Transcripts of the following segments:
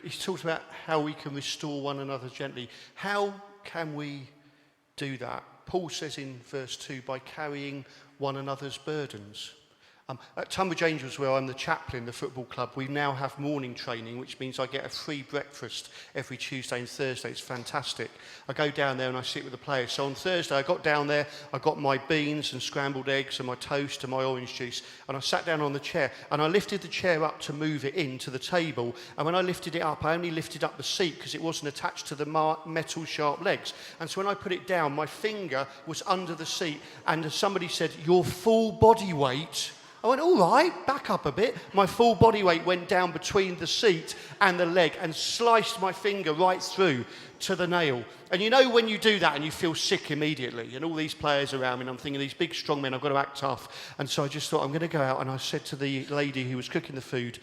he talks about how we can restore one another gently. How can we do that? Paul says in verse 2, by carrying one another's burdens. At Tonbridge Angels, where I'm the chaplain, the football club, we now have morning training, which means I get a free breakfast every Tuesday and Thursday. It's fantastic. I go down there and I sit with the players. So on Thursday, I got down there, I got my beans and scrambled eggs and my toast and my orange juice, and I sat down on the chair, and I lifted the chair up to move it into the table. And when I lifted it up, I only lifted up the seat because it wasn't attached to the metal sharp legs. And so when I put it down, my finger was under the seat, and somebody said, "Your full body weight." I went, all right, back up a bit. My full body weight went down between the seat and the leg and sliced my finger right through to the nail. And you know when you do that and you feel sick immediately, and all these players around me, and I'm thinking, these big strong men, I've got to act tough. And so I just thought, I'm going to go out, and I said to the lady who was cooking the food,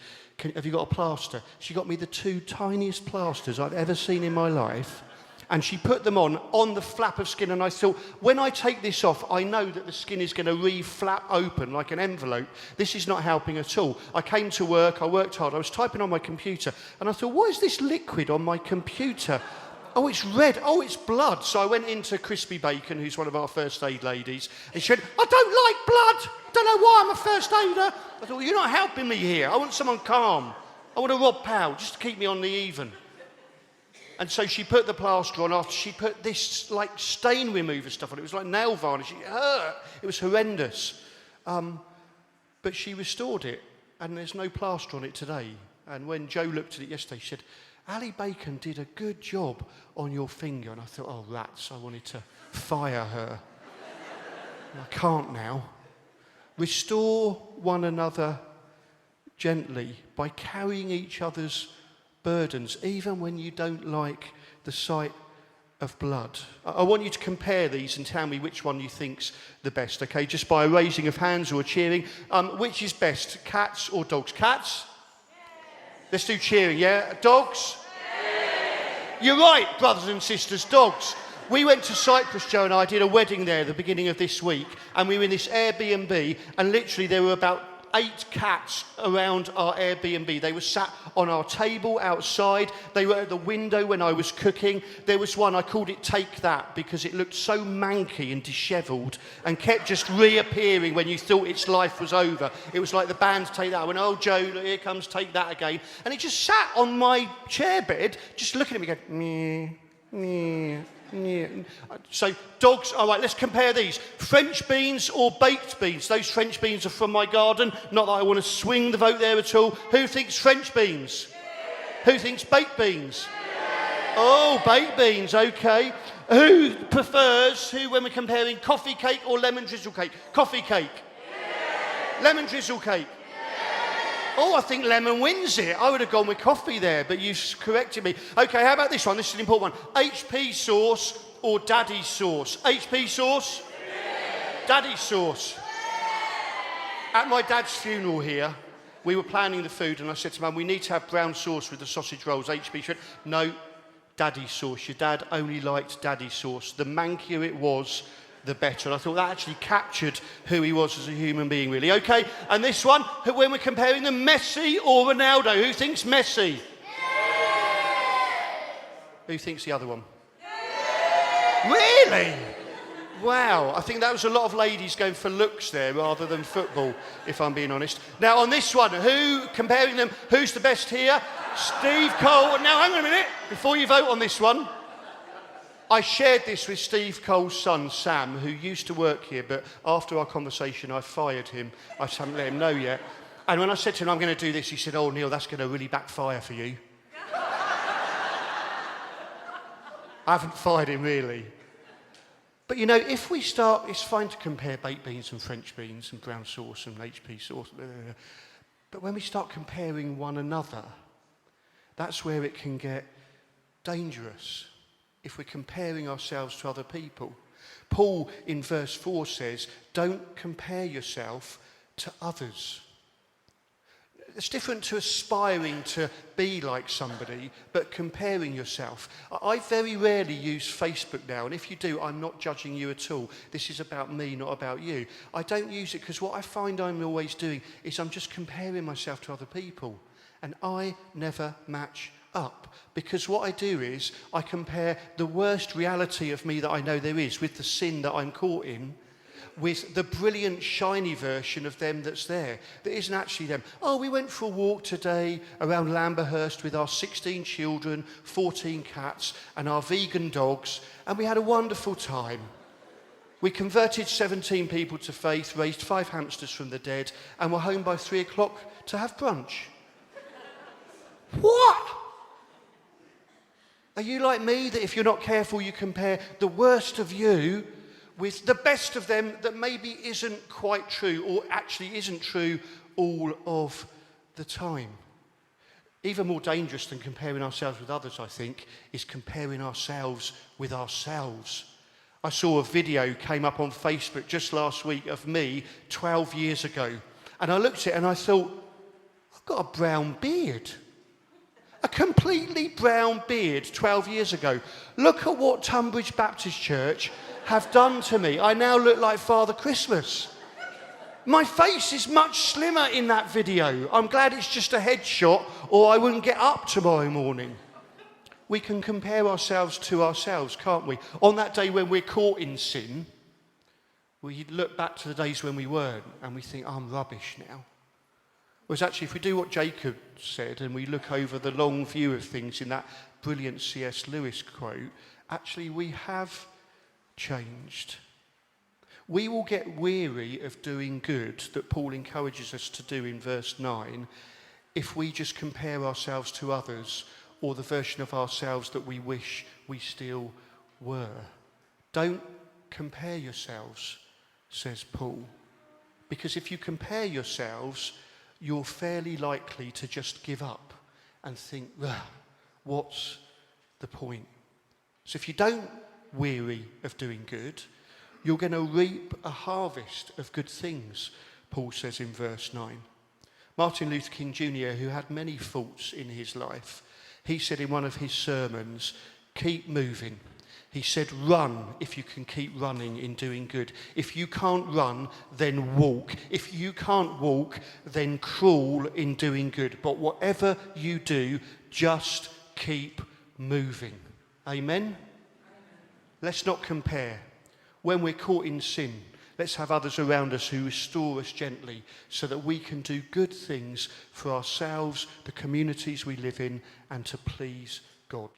have you got a plaster? She got me the 2 tiniest plasters I've ever seen in my life. And she put them on the flap of skin, and I thought, when I take this off, I know that the skin is going to re-flap open like an envelope. This is not helping at all. I came to work, I worked hard, I was typing on my computer, and I thought, what is this liquid on my computer? Oh, it's red. Oh, it's blood. So I went into Crispy Bacon, who's one of our first aid ladies, and she said, I don't like blood. Don't know why I'm a first aider. I thought, well, you're not helping me here. I want someone calm. I want a Rob Powell, just to keep me on the even. And so she put the plaster on after she put this like stain remover stuff on. It was like nail varnish. It hurt. It was horrendous. But she restored it, and there's no plaster on it today. And when Joe looked at it yesterday, she said, Ali Bacon did a good job on your finger. And I thought, oh, rats, I wanted to fire her. I can't now. Restore one another gently by carrying each other's burdens, even when you don't like the sight of blood. I want you to compare these and tell me which one you think's the best, okay? Just by a raising of hands or a cheering. Which is best, cats or dogs? Cats? Let's do cheering, yeah? Dogs? You're right, brothers and sisters, dogs. We went to Cyprus, Joe and I did a wedding there at the beginning of this week, and we were in this Airbnb, and literally there were about 8 cats around our Airbnb. They were sat on our table outside. They were at the window when I was cooking. There was one, I called it Take That, because it looked so manky and dishevelled and kept just reappearing when you thought its life was over. It was like the band Take That. I went, oh, Joe, here comes Take That again. And it just sat on my chair bed, just looking at me going, meh, meh. Yeah. So dogs, all right, let's compare these. French beans or baked beans? Those French beans are from my garden. Not that I want to swing the vote there at all. Who thinks French beans? Who thinks baked beans? Oh, baked beans, okay. Who prefers, when we're comparing coffee cake or lemon drizzle cake? Coffee cake. Lemon drizzle cake. Oh, I think lemon wins it. I would have gone with coffee there, but you've corrected me. Okay, how about this one? This is an important one. HP sauce or daddy sauce? HP sauce? Daddy sauce. At my dad's funeral here, we were planning the food, and I said to Mum, we need to have brown sauce with the sausage rolls. HP said, no, daddy sauce. Your dad only liked daddy sauce. The mankier it was, the better. And I thought that actually captured who he was as a human being, really. Okay, and this one, when we're comparing them, Messi or Ronaldo? Who thinks Messi? Who thinks the other one? Really? Wow, I think that was a lot of ladies going for looks there rather than football, if I'm being honest. Now, on this one, comparing them, who's the best here? Steve Cole. Now, hang on a minute, before you vote on this one, I shared this with Steve Cole's son, Sam, who used to work here, but after our conversation, I fired him. I haven't let him know yet. And when I said to him, I'm going to do this, he said, oh, Neil, that's going to really backfire for you. I haven't fired him, really. But, you know, if we start, it's fine to compare baked beans and French beans and brown sauce and HP sauce. But when we start comparing one another, that's where it can get dangerous. If we're comparing ourselves to other people. Paul in verse 4 says, don't compare yourself to others. It's different to aspiring to be like somebody, but comparing yourself. I very rarely use Facebook now, and if you do, I'm not judging you at all. This is about me, not about you. I don't use it because what I find I'm always doing is I'm just comparing myself to other people, and I never match up. Because what I do is I compare the worst reality of me that I know there is with the sin that I'm caught in with the brilliant, shiny version of them that's there, that isn't actually them. Oh, we went for a walk today around Lamberhurst with our 16 children, 14 cats, and our vegan dogs, and we had a wonderful time. We converted 17 people to faith, raised 5 hamsters from the dead, and were home by 3 o'clock to have brunch. What? Are you like me, that if you're not careful, you compare the worst of you with the best of them that maybe isn't quite true, or actually isn't true all of the time? Even more dangerous than comparing ourselves with others, I think, is comparing ourselves with ourselves. I saw a video came up on Facebook just last week of me 12 years ago. And I looked at it and I thought, I've got a brown beard. A completely brown beard 12 years ago. Look at what Tonbridge Baptist Church have done to me. I now look like Father Christmas. My face is much slimmer in that video. I'm glad it's just a headshot, or I wouldn't get up tomorrow morning. We can compare ourselves to ourselves, can't we? On that day when we're caught in sin, we look back to the days when we weren't and we think, I'm rubbish now. Whereas actually, if we do what Jacob said and we look over the long view of things in that brilliant C.S. Lewis quote, actually we have changed. We will get weary of doing good that Paul encourages us to do in verse 9 if we just compare ourselves to others, or the version of ourselves that we wish we still were. Don't compare yourselves, says Paul. Because if you compare yourselves, you're fairly likely to just give up and think, what's the point? So if you don't weary of doing good, you're going to reap a harvest of good things, Paul says in verse 9. Martin Luther King Jr., who had many faults in his life, he said in one of his sermons, keep moving. He said, run if you can keep running in doing good. If you can't run, then walk. If you can't walk, then crawl in doing good. But whatever you do, just keep moving. Amen? Let's not compare. When we're caught in sin, let's have others around us who restore us gently so that we can do good things for ourselves, the communities we live in, and to please God.